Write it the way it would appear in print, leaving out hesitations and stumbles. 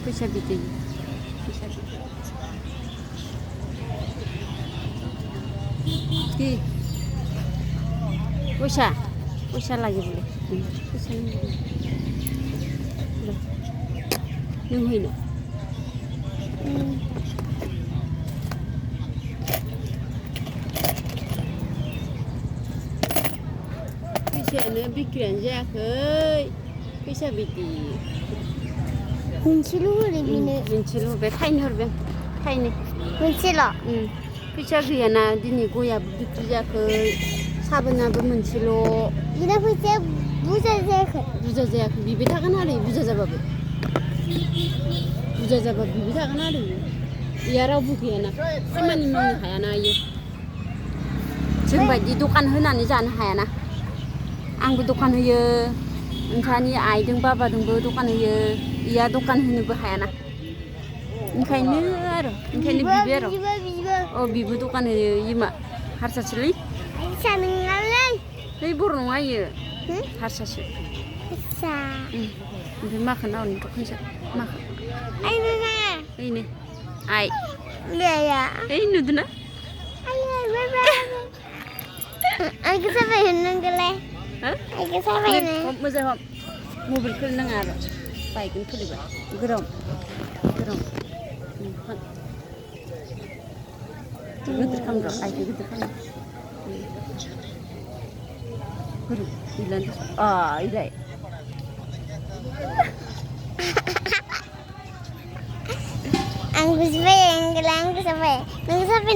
फैसा बिदै फैसा बिदै কি পয়সা পয়সা লাগে বলে পয়সা नों होनो फैसायानो बिक्रियानो जायाखै फैसा बिदि मोनसेल' हरो बेनो मोनसेल' हरबाय थाइनै हरबाय थाइनै मोनसेल' फैसा गैयाना दिनै गयाबो बिक्रि जायाखै साबोनाबो मोनसेल' बिना फैसाया बुरजा जायाखै बिबाय थागोन आरो बुरजा जाबाबो बिबाय थागोन आरो इया रावबो गैयाना खामानि मावनो हायाना इयो जोंबायदि दखान होनानै जानो हायाना आंबो दखान होयो नोंसानि आइजों बाबाजोंबो दखान होयो इया दखान होनोबो हायाना ओंखायनो बिबाय आरो बिबो दखान होयो इमा हारसासोलै हारसा नङालै बै बर' नङा इयो हारसासो हारसा ओमफ्राय माखो नाहरनो दखानसो माखो आइ मामा ओइनो आइ गैया ओइ नुदोना आइखौ साबाय होननांगौलै आइखौ साबायनो मोजां हम मबाइल खोलो नाङा आरो बाइकखौनो खोलोबाय गोराव गिदिर खालामर' आइखौ गिदिर खालाम गोरों इलानो इलाय आंखौ साबाय आंखौ साबाय नोंखौ साबाय